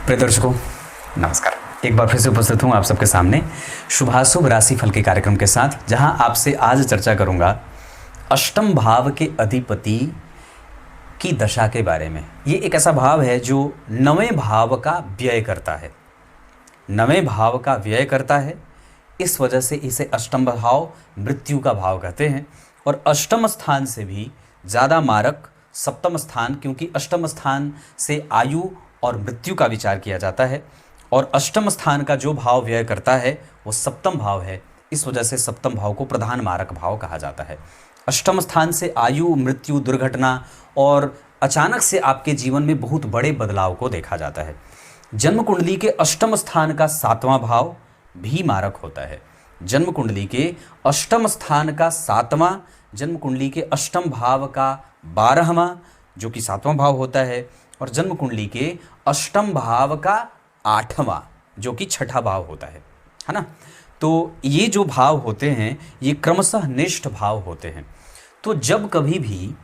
प्रिय दर्शकों, नमस्कार। एक बार फिर से उपस्थित हूँ आप सबके सामने शुभाशुभ राशिफल के कार्यक्रम के साथ, जहां आपसे आज चर्चा करूंगा अष्टम भाव के अधिपति की दशा के बारे में। ये एक ऐसा भाव है जो नवें भाव का व्यय करता है, नवें भाव का व्यय करता है। इस वजह से इसे अष्टम भाव मृत्यु का भाव कहते हैं। और अष्टम स्थान से भी ज़्यादा मारक सप्तम स्थान, क्योंकि अष्टम स्थान से आयु और मृत्यु का विचार किया जाता है, और अष्टम स्थान का जो भाव व्यय करता है वो सप्तम भाव है। इस वजह से सप्तम भाव को प्रधान मारक भाव कहा जाता है। अष्टम स्थान से आयु, मृत्यु, दुर्घटना और अचानक से आपके जीवन में बहुत बड़े बदलाव को देखा जाता है। जन्म कुंडली के अष्टम स्थान का सातवां भाव भी मारक होता है। जन्म कुंडली के अष्टम स्थान का सातवां, जन्म कुंडली के अष्टम भाव का 12वां जो कि सातवां भाव होता है, और जन्म कुंडली के अष्टम भाव का 8वां जो कि छठा भाव होता है ना। तो ये जो भाव होते हैं ये क्रमशः निष्ठ भाव होते हैं। तो जब कभी भी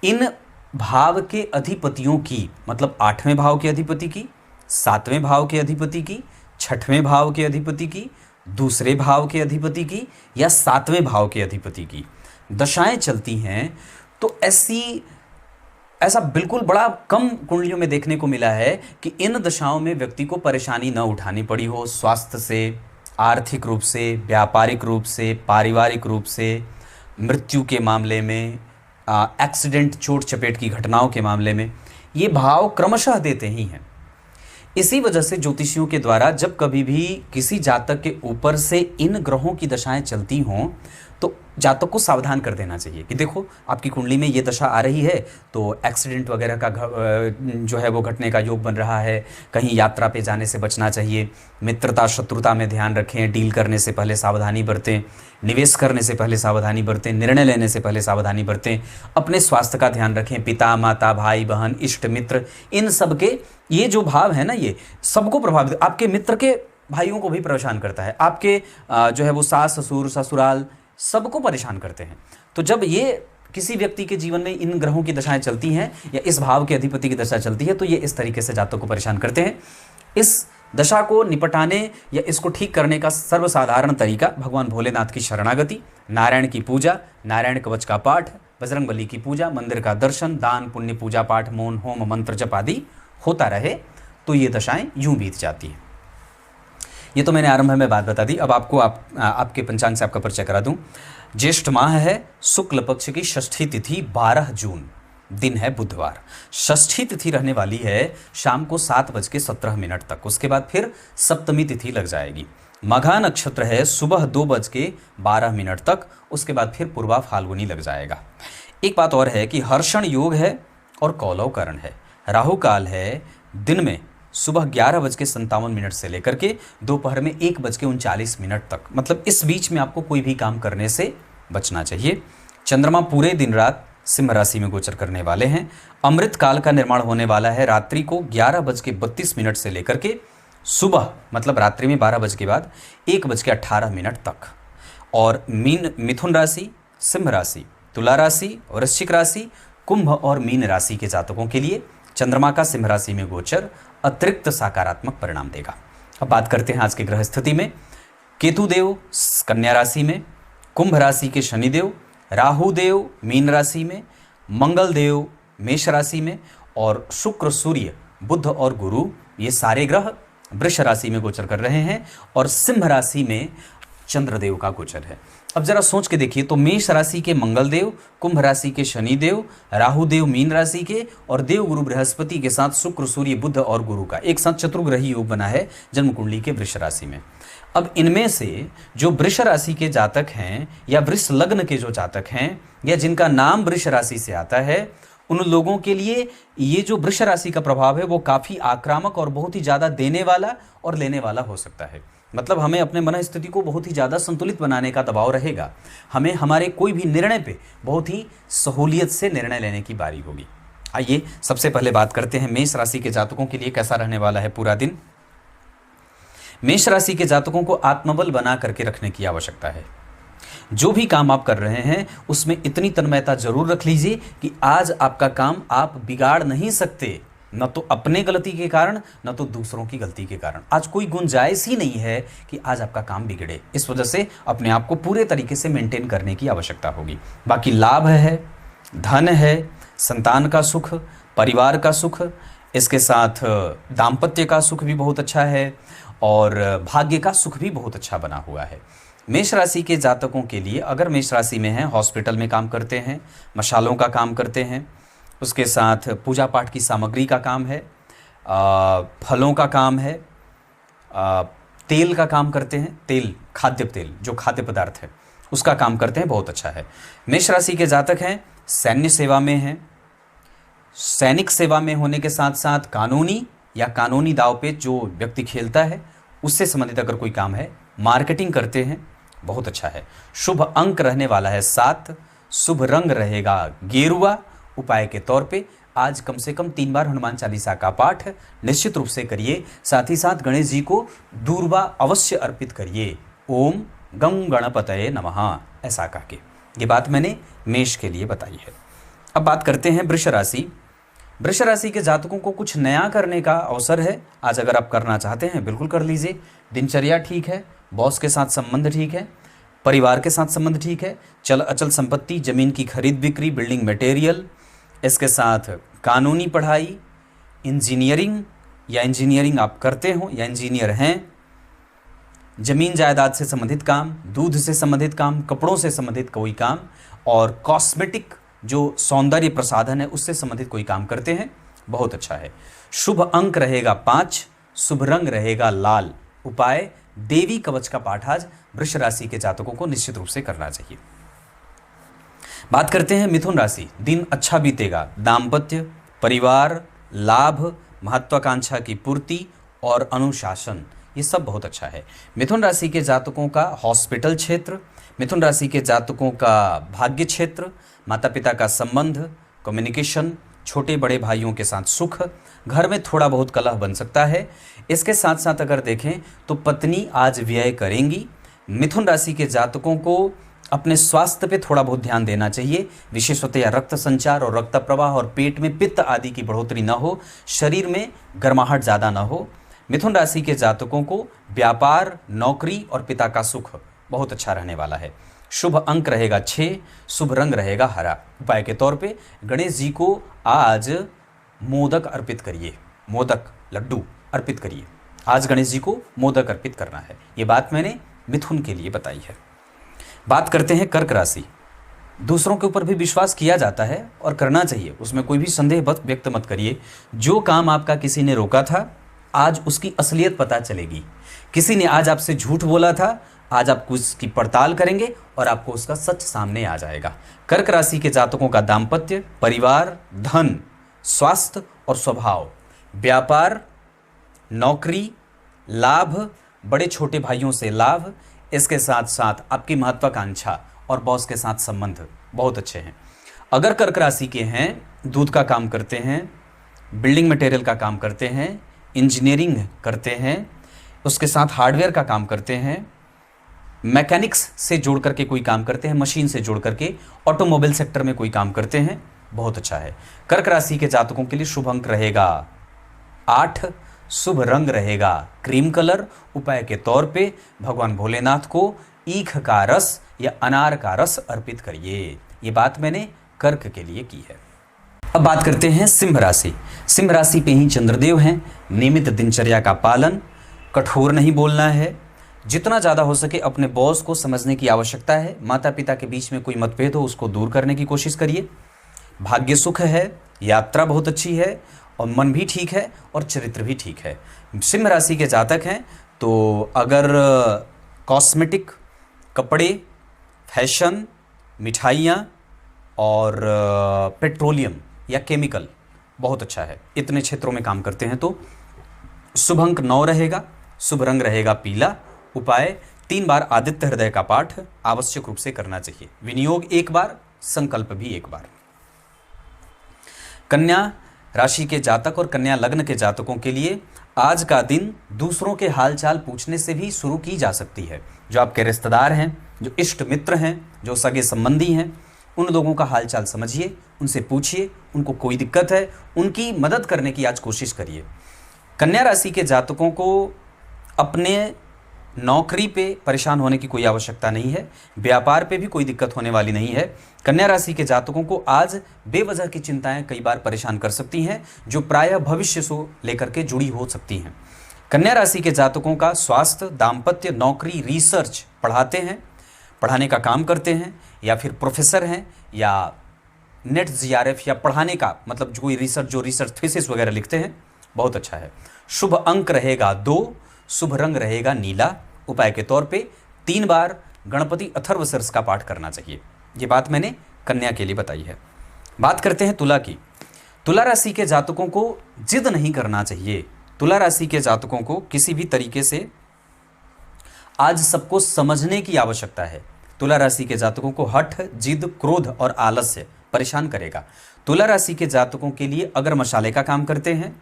इन भाव के अधिपतियों की, मतलब 8वें भाव के अधिपति की, 7वें भाव के अधिपति की, 6वें भाव के अधिपति की, दूसरे भाव के अधिपति की या 7वें भाव के अधिपति की दशाएं चलती हैं, तो ऐसा बिल्कुल बड़ा कम कुंडलियों में देखने को मिला है कि इन दशाओं में व्यक्ति को परेशानी न उठानी पड़ी हो, स्वास्थ्य से, आर्थिक रूप से, व्यापारिक रूप से, पारिवारिक रूप से, मृत्यु के मामले में, एक्सीडेंट, चोट चपेट की घटनाओं के मामले में ये भाव क्रमशः देते ही हैं। इसी वजह से ज्योतिषियों के द्वारा जब कभी भी किसी जातक के ऊपर से इन ग्रहों की दशाएं चलती हों तो जातक को सावधान कर देना चाहिए कि देखो आपकी कुंडली में ये दशा आ रही है तो एक्सीडेंट वगैरह का जो है वो घटने का योग बन रहा है, कहीं यात्रा पे जाने से बचना चाहिए, मित्रता शत्रुता में ध्यान रखें, डील करने से पहले सावधानी बरतें, निवेश करने से पहले सावधानी बरतें, निर्णय लेने से पहले सावधानी बरतें, अपने स्वास्थ्य का ध्यान रखें, पिता माता भाई बहन इष्ट मित्र इन सब के ये जो भाव है ना, ये सबको प्रभावित, आपके मित्र के भाइयों को भी परेशान करता है, आपके जो है वो सास ससुर ससुराल सबको परेशान करते हैं। तो जब ये किसी व्यक्ति के जीवन में इन ग्रहों की दशाएं चलती हैं या इस भाव के अधिपति की दशा चलती है तो ये इस तरीके से जातक को परेशान करते हैं। इस दशा को निपटाने या इसको ठीक करने का सर्वसाधारण तरीका भगवान भोलेनाथ की शरणागति, नारायण की पूजा, नारायण कवच का पाठ, बजरंगबली की पूजा, मंदिर का दर्शन, दान पुण्य, पूजा पाठ, मौन, होम, मंत्र जप आदि होता रहे तो ये दशाएं यूं बीत जाती हैं। ये तो मैंने आरंभ में बात बता दी। अब आपको आपके पंचांग से आपका परिचय करा दूं। ज्येष्ठ माह है, शुक्ल पक्ष की षष्ठी तिथि 12 जून, दिन है बुधवार। षष्ठी तिथि रहने वाली है शाम को 7:17 तक, उसके बाद फिर सप्तमी तिथि लग जाएगी। मघा नक्षत्र है सुबह 2:12 तक, उसके बाद फिर पूर्वा फाल्गुनी लग जाएगा। एक बात और है कि हर्षण योग है और कौलव करण है। राहु काल है दिन में सुबह 11:57 से लेकर के दोपहर में 1:39 तक, मतलब इस बीच में आपको कोई भी काम करने से बचना चाहिए। चंद्रमा पूरे दिन रात सिंह राशि में गोचर करने वाले हैं। अमृत काल का निर्माण होने वाला है रात्रि को 11:32 से लेकर के सुबह, मतलब रात्रि में 12 बजे के बाद 1:18 तक। और मिथुन राशि, सिंह राशि, तुला राशि, वृश्चिक राशि, कुंभ और मीन राशि के जातकों के लिए चंद्रमा का सिंह राशि में गोचर अतिरिक्त सकारात्मक परिणाम देगा। अब बात करते हैं आज के ग्रह स्थिति में। केतु देव कन्या राशि में, कुंभ राशि के शनिदेव, राहु देव मीन राशि में, मंगल देव मेष राशि में, और शुक्र, सूर्य, बुध और गुरु ये सारे ग्रह वृष राशि में गोचर कर रहे हैं, और सिंह राशि में चंद्रदेव का गोचर है। अब जरा सोच के देखिए तो मेष राशि के मंगल देव, कुंभ राशि के शनि देव, राहु देव मीन राशि के, और देव गुरु बृहस्पति के साथ शुक्र, सूर्य, बुध और गुरु का एक साथ चतुर्ग्रही योग बना है जन्म कुंडली के वृष राशि में। अब इनमें से जो वृष राशि के जातक हैं या वृष लग्न के जो जातक हैं या जिनका नाम वृष राशि से आता है, उन लोगों के लिए ये जो वृष राशि का प्रभाव है वो काफ़ी आक्रामक और बहुत ही ज़्यादा देने वाला और लेने वाला हो सकता है। मतलब हमें अपने मन स्थिति को बहुत ही ज़्यादा संतुलित बनाने का दबाव रहेगा। हमें हमारे कोई भी निर्णय पे बहुत ही सहूलियत से निर्णय लेने की बारी होगी। आइए सबसे पहले बात करते हैं मेष राशि के जातकों के लिए कैसा रहने वाला है पूरा दिन। मेष राशि के जातकों को आत्मबल बना करके रखने की आवश्यकता है। जो भी काम आप कर रहे हैं उसमें इतनी तन्मयता जरूर रख लीजिए कि आज आपका काम आप बिगाड़ नहीं सकते, न तो अपने गलती के कारण न तो दूसरों की गलती के कारण। आज कोई गुंजाइश ही नहीं है कि आज आपका काम बिगड़े। इस वजह से अपने आप को पूरे तरीके से मेंटेन करने की आवश्यकता होगी। बाकी लाभ है, धन है, संतान का सुख, परिवार का सुख, इसके साथ दाम्पत्य का सुख भी बहुत अच्छा है और भाग्य का सुख भी बहुत अच्छा बना हुआ है। मेष राशि के जातकों के लिए, अगर मेष राशि में हैं, हॉस्पिटल में काम करते हैं, मशालों का काम करते हैं, उसके साथ पूजा पाठ की सामग्री का काम है, फलों का काम है, तेल का काम करते हैं, तेल, खाद्य तेल जो खाद्य पदार्थ है उसका काम करते हैं, बहुत अच्छा है। मेष राशि के जातक हैं, सैन्य सेवा में हैं, सैनिक सेवा में होने के साथ साथ कानूनी या कानूनी दाव पे जो व्यक्ति खेलता है उससे संबंधित अगर कोई काम है, मार्केटिंग करते हैं, बहुत अच्छा है। शुभ अंक रहने वाला है 7, शुभ रंग रहेगा गेरुआ। उपाय के तौर पे आज कम से कम 3 बार हनुमान चालीसा का पाठ निश्चित रूप से करिए। साथ ही साथ गणेश जी को दूर्वा अवश्य अर्पित करिए। ओम गं गणपतये नमः, ऐसा कह के। ये बात मैंने मेष के लिए बताई है। अब बात करते हैं वृष राशि। वृष राशि के जातकों को कुछ नया करने का अवसर है। आज अगर आप करना चाहते हैं बिल्कुल कर लीजिए। दिनचर्या ठीक है, बॉस के साथ संबंध ठीक है, परिवार के साथ संबंध ठीक है, चल अचल संपत्ति, जमीन की खरीद बिक्री, बिल्डिंग मटेरियल, इसके साथ कानूनी पढ़ाई, इंजीनियरिंग या इंजीनियरिंग आप करते हो या इंजीनियर हैं, जमीन जायदाद से संबंधित काम, दूध से संबंधित काम, कपड़ों से संबंधित कोई काम और कॉस्मेटिक जो सौंदर्य प्रसाधन है उससे संबंधित कोई काम करते हैं, बहुत अच्छा है। शुभ अंक रहेगा 5, शुभ रंग रहेगा लाल। उपाय देवी कवच का पाठ आज वृष राशि के जातकों को निश्चित रूप से करना चाहिए। बात करते हैं मिथुन राशि। दिन अच्छा बीतेगा, दाम्पत्य, परिवार, लाभ, महत्वाकांक्षा की पूर्ति और अनुशासन, ये सब बहुत अच्छा है। मिथुन राशि के जातकों का हॉस्पिटल क्षेत्र, मिथुन राशि के जातकों का भाग्य क्षेत्र, माता पिता का संबंध, कम्युनिकेशन, छोटे बड़े भाइयों के साथ सुख, घर में थोड़ा बहुत कलह बन सकता है। इसके साथ साथ अगर देखें तो पत्नी आज व्यय करेंगी। मिथुन राशि के जातकों को अपने स्वास्थ्य पे थोड़ा बहुत ध्यान देना चाहिए, विशेषतः रक्त संचार और रक्त प्रवाह और पेट में पित्त आदि की बढ़ोतरी न हो, शरीर में गर्माहट ज़्यादा न हो। मिथुन राशि के जातकों को व्यापार, नौकरी और पिता का सुख बहुत अच्छा रहने वाला है। शुभ अंक रहेगा 6, शुभ रंग रहेगा हरा। उपाय के तौर पे गणेश जी को आज मोदक अर्पित करिए, मोदक लड्डू अर्पित करिए। आज गणेश जी को मोदक अर्पित करना है। ये बात मैंने मिथुन के लिए बताई है। बात करते हैं कर्क राशि। दूसरों के ऊपर भी विश्वास किया जाता है और करना चाहिए, उसमें कोई भी संदेह व्यक्त मत करिए। जो काम आपका किसी ने रोका था आज उसकी असलियत पता चलेगी। किसी ने आज आपसे झूठ बोला था, आज आपको उसकी पड़ताल करेंगे और आपको उसका सच सामने आ जाएगा। कर्क राशि के जातकों का दाम्पत्य, परिवार, धन, स्वास्थ्य और स्वभाव, व्यापार, नौकरी, लाभ, बड़े छोटे भाइयों से लाभ, इसके साथ साथ आपकी महत्वाकांक्षा और बॉस के साथ संबंध बहुत अच्छे हैं। अगर कर्क राशि के हैं, दूध का काम करते हैं, बिल्डिंग मटेरियल का काम करते हैं, इंजीनियरिंग करते हैं, उसके साथ हार्डवेयर का काम करते हैं, मैकेनिक्स से जोड़ करके कोई काम करते हैं, मशीन से जोड़ करके ऑटोमोबाइल सेक्टर में कोई काम करते हैं, बहुत अच्छा है। कर्क राशि के जातकों के लिए शुभ अंक रहेगा 8, शुभ रंग रहेगा क्रीम कलर। उपाय के तौर पे भगवान भोलेनाथ को ईख का रस या अनार का रस अर्पित करिए। ये बात मैंने कर्क के लिए की है। अब बात करते हैं सिंह राशि। सिंह राशि पे ही चंद्रदेव हैं। नियमित दिनचर्या का पालन, कठोर नहीं बोलना है, जितना ज़्यादा हो सके अपने बॉस को समझने की आवश्यकता है। माता पिता के बीच में कोई मतभेद हो उसको दूर करने की कोशिश करिए। भाग्य सुख है, यात्रा बहुत अच्छी है और मन भी ठीक है और चरित्र भी ठीक है। सिंह राशि के जातक हैं तो अगर कॉस्मेटिक, कपड़े, फैशन, मिठाइयाँ और पेट्रोलियम या केमिकल बहुत अच्छा है, इतने क्षेत्रों में काम करते हैं तो शुभ अंक 9 रहेगा, शुभ रंग रहेगा पीला। उपाय 3 बार आदित्य हृदय का पाठ आवश्यक रूप से करना चाहिए। विनियोग 1 बार, संकल्प भी 1 बार। कन्या राशि के जातक और कन्या लग्न के जातकों के लिए आज का दिन दूसरों के हालचाल पूछने से भी शुरू की जा सकती है। जो आपके रिश्तेदार हैं, जो इष्ट मित्र हैं, जो सगे संबंधी हैं, उन लोगों का हालचाल समझिए, उनसे पूछिए, उनको कोई दिक्कत है उनकी मदद करने की आज कोशिश करिए। कन्या राशि के जातकों को अपने नौकरी पे परेशान होने की कोई आवश्यकता नहीं है, व्यापार पे भी कोई दिक्कत होने वाली नहीं है। कन्या राशि के जातकों को आज बेवजह की चिंताएं कई बार परेशान कर सकती हैं, जो प्रायः भविष्य से लेकर के जुड़ी हो सकती हैं। कन्या राशि के जातकों का स्वास्थ्य, दाम्पत्य, नौकरी, रिसर्च, पढ़ाते हैं, पढ़ाने का काम करते हैं, या फिर प्रोफेसर हैं, या नेट जीआरएफ या पढ़ाने का मतलब जो रिसर्च थीसिस वगैरह लिखते हैं, बहुत अच्छा है। शुभ अंक रहेगा 2, शुभ रंग रहेगा नीला। उपाय के तौर पे 3 बार गणपति अथर्वशीर्ष का पाठ करना चाहिए। ये बात मैंने कन्या के लिए बताई है। बात करते हैं तुला की। तुला राशि के जातकों को जिद नहीं करना चाहिए। तुला राशि के जातकों को किसी भी तरीके से आज सबको समझने की आवश्यकता है। तुला राशि के जातकों को हठ, जिद, क्रोध और आलस्य परेशान करेगा। तुला राशि के जातकों के लिए अगर मसाले का काम करते हैं,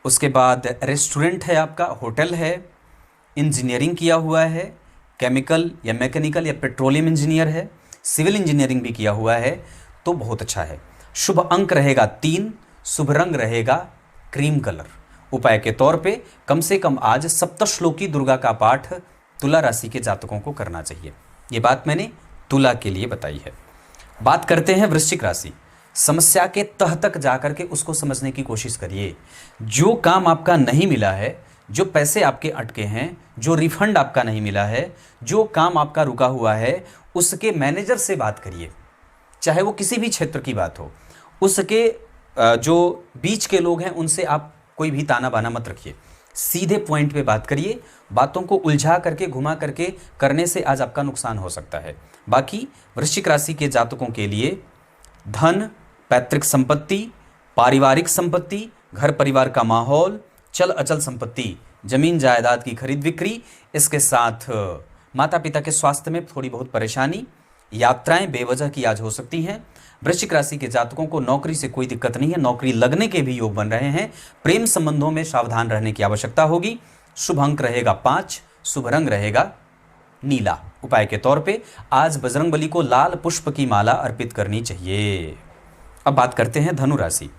उसके बाद रेस्टोरेंट है आपका, होटल है, इंजीनियरिंग किया हुआ है, केमिकल या मैकेनिकल या पेट्रोलियम इंजीनियर है, सिविल इंजीनियरिंग भी किया हुआ है, तो बहुत अच्छा है। शुभ अंक रहेगा 3, शुभ रंग रहेगा क्रीम कलर। उपाय के तौर पे कम से कम आज सप्तश्लोकी दुर्गा का पाठ तुला राशि के जातकों को करना चाहिए। ये बात मैंने तुला के लिए बताई है। बात करते हैं वृश्चिक राशि। समस्या के तह तक जाकर के उसको समझने की कोशिश करिए। जो काम आपका नहीं मिला है, जो पैसे आपके अटके हैं, जो रिफंड आपका नहीं मिला है, जो काम आपका रुका हुआ है, उसके मैनेजर से बात करिए, चाहे वो किसी भी क्षेत्र की बात हो। उसके जो बीच के लोग हैं उनसे आप कोई भी ताना बाना मत रखिए, सीधे पॉइंट पे बात करिए। बातों को उलझा करके घुमा करके करने से आज आपका नुकसान हो सकता है। बाकी वृश्चिक राशि के जातकों के लिए धन, पैतृक संपत्ति, पारिवारिक संपत्ति, घर परिवार का माहौल, चल अचल संपत्ति, जमीन जायदाद की खरीद बिक्री, इसके साथ माता पिता के स्वास्थ्य में थोड़ी बहुत परेशानी, यात्राएं बेवजह की आज हो सकती हैं। वृश्चिक राशि के जातकों को नौकरी से कोई दिक्कत नहीं है, नौकरी लगने के भी योग बन रहे हैं। प्रेम संबंधों में सावधान रहने की आवश्यकता होगी। शुभ अंक रहेगा 5, शुभ रंग रहेगा नीला। उपाय के तौर पे आज बजरंगबली को लाल पुष्प की माला अर्पित करनी चाहिए। अब बात करते हैं धनु राशि।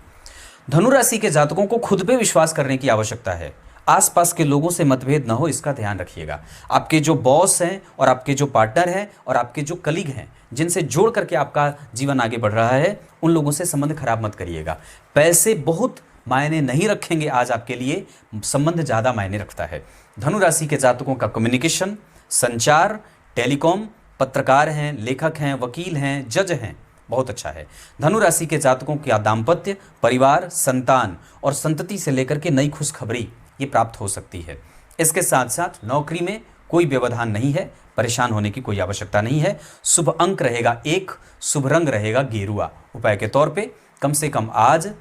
धनु राशि के जातकों को खुद पे विश्वास करने की आवश्यकता है। आसपास के लोगों से मतभेद न हो, इसका ध्यान रखिएगा। आपके जो बॉस हैं और आपके जो पार्टनर हैं और आपके जो कलीग हैं, जिनसे जोड़ करके आपका जीवन आगे बढ़ रहा है, उन लोगों से संबंध खराब मत करिएगा। पैसे बहुत मायने नहीं रखेंगे आज आपके लिए, संबंध ज़्यादा मायने रखता है। धनु राशि के जातकों का कम्युनिकेशन, संचार, टेलीकॉम, पत्रकार हैं, लेखक हैं, वकील हैं, जज हैं, बहुत अच्छा है। धनु राशि के जातकों का दाम्पत्य, परिवार, संतान और संतति से लेकर के नई खुशखबरी ये प्राप्त हो सकती है। इसके साथ साथ नौकरी में कोई व्यवधान नहीं है, परेशान होने की कोई आवश्यकता नहीं है। शुभ अंक रहेगा 1, शुभ रंग रहेगा गेरुआ। उपाय के तौर पे कम से कम आज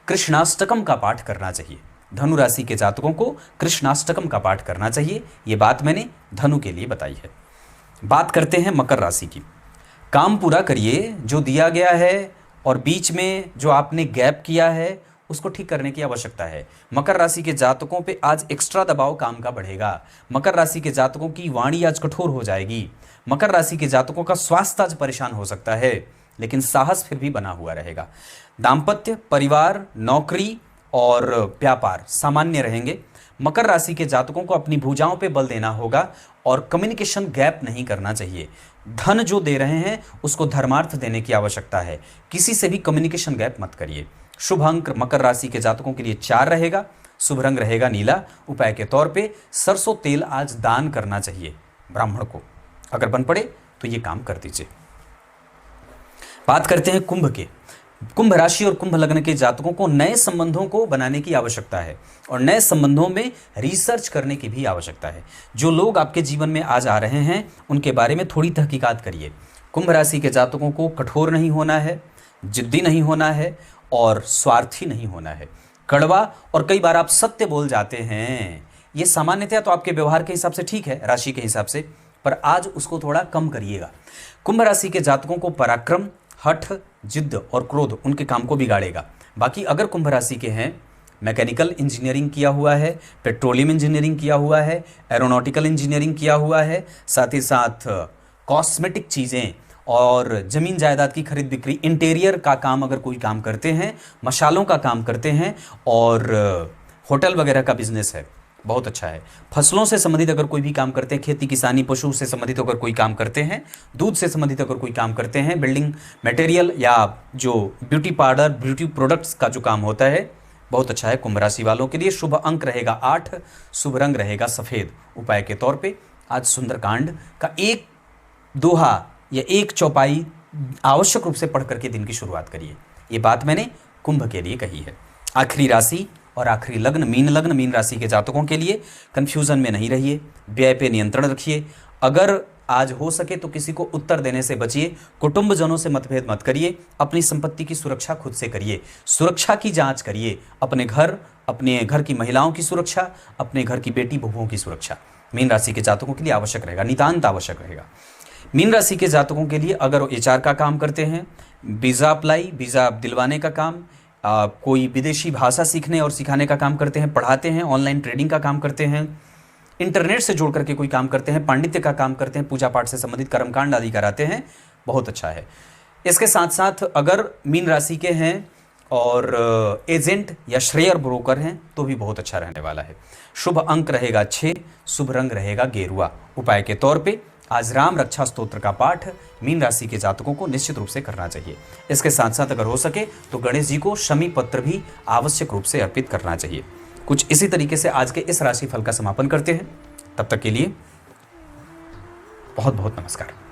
कृष्णाष्टकम का पाठ करना चाहिए। धनु राशि के जातकों को कृष्णाष्टकम का पाठ करना चाहिए। ये बात मैंने धनु के लिए बताई है। बात करते हैं मकर राशि की। काम पूरा करिए जो दिया गया है, और बीच में जो आपने गैप किया है उसको ठीक करने की आवश्यकता है। मकर राशि के जातकों पे आज एक्स्ट्रा दबाव काम का बढ़ेगा। मकर राशि के जातकों की वाणी आज कठोर हो जाएगी। मकर राशि के जातकों का स्वास्थ्य आज परेशान हो सकता है, लेकिन साहस फिर भी बना हुआ रहेगा। दाम्पत्य, परिवार, नौकरी और व्यापार सामान्य रहेंगे। मकर राशि के जातकों को अपनी भुजाओं पे बल देना होगा और कम्युनिकेशन गैप नहीं करना चाहिए। धन जो दे रहे हैं उसको धर्मार्थ देने की आवश्यकता है। किसी से भी कम्युनिकेशन गैप मत करिए। शुभ अंक मकर राशि के जातकों के लिए 4 रहेगा। शुभ रंग रहेगा नीला। उपाय के तौर पे सरसों तेल आज दान करना चाहिए ब्राह्मण को, अगर बन पड़े तो ये काम कर दीजिए। बात करते हैं कुंभ के। कुंभ राशि और कुंभ लग्न के जातकों को नए संबंधों को बनाने की आवश्यकता है और नए संबंधों में रिसर्च करने की भी आवश्यकता है। जो लोग आपके जीवन में आज आ रहे हैं उनके बारे में थोड़ी तहकीकात करिए। कुंभ राशि के जातकों को कठोर नहीं होना है, जिद्दी नहीं होना है और स्वार्थी नहीं होना है। कड़वा और कई बार आप सत्य बोल जाते हैं, ये सामान्यतया तो आपके व्यवहार के हिसाब से ठीक है, राशि के हिसाब से, पर आज उसको थोड़ा कम करिएगा। कुंभ राशि के जातकों को पराक्रम, हठ, जिद्द और क्रोध उनके काम को बिगाड़ेगा। बाकी अगर कुंभ राशि के हैं, मैकेनिकल इंजीनियरिंग किया हुआ है, पेट्रोलियम इंजीनियरिंग किया हुआ है, एरोनॉटिकल इंजीनियरिंग किया हुआ है, साथ ही साथ कॉस्मेटिक चीज़ें और ज़मीन जायदाद की खरीद बिक्री, इंटीरियर का काम अगर कोई काम करते हैं, मशालों का काम करते हैं और होटल वगैरह का बिजनेस है, बहुत अच्छा है। फसलों से संबंधित अगर कोई भी काम करते हैं, खेती किसानी पशु से संबंधित अगर कोई काम करते हैं, दूध से संबंधित अगर कोई काम करते हैं, बिल्डिंग मटेरियल या जो ब्यूटी पार्लर, ब्यूटी प्रोडक्ट्स का जो काम होता है, बहुत अच्छा है कुंभ राशि वालों के लिए। शुभ अंक रहेगा 8, शुभ रंग रहेगा सफ़ेद। उपाय के तौर पे आज सुंदरकांड का एक दोहा या एक चौपाई आवश्यक रूप से पढ़ करके दिन की शुरुआत करिए। ये बात मैंने कुंभ के लिए कही है। आखिरी राशि और आखिरी लग्न मीन राशि के जातकों के लिए कंफ्यूजन में नहीं रहिए, व्यय पे नियंत्रण रखिए। अगर आज हो सके तो किसी को उत्तर देने से बचिए, कुटुंबजनों से मतभेद मत करिए, अपनी संपत्ति की सुरक्षा खुद से करिए, सुरक्षा की जांच करिए, अपने घर की महिलाओं की सुरक्षा, अपने घर की बेटी बहुओं की सुरक्षा मीन राशि के जातकों के लिए आवश्यक रहेगा, नितांत आवश्यक रहेगा। मीन राशि के जातकों के लिए अगर एचआर का काम करते हैं, वीज़ा अप्लाई, वीज़ा दिलवाने का काम, कोई विदेशी भाषा सीखने और सिखाने का काम करते हैं, पढ़ाते हैं, ऑनलाइन ट्रेडिंग का काम करते हैं, इंटरनेट से जोड़ करके कोई काम करते हैं, पांडित्य का काम करते हैं, पूजा पाठ से संबंधित कर्मकांड आदि कराते हैं, बहुत अच्छा है। इसके साथ साथ अगर मीन राशि के हैं और एजेंट या शेयर ब्रोकर हैं तो भी बहुत अच्छा रहने वाला है। शुभ अंक रहेगा 6, शुभ रंग रहेगा गेरुआ। उपाय के तौर पे आज राम रक्षा स्तोत्र का पाठ मीन राशि के जातकों को निश्चित रूप से करना चाहिए। इसके साथ साथ अगर हो सके तो गणेश जी को शमी पत्र भी आवश्यक रूप से अर्पित करना चाहिए। कुछ इसी तरीके से आज के इस राशि फल का समापन करते हैं। तब तक के लिए बहुत बहुत नमस्कार।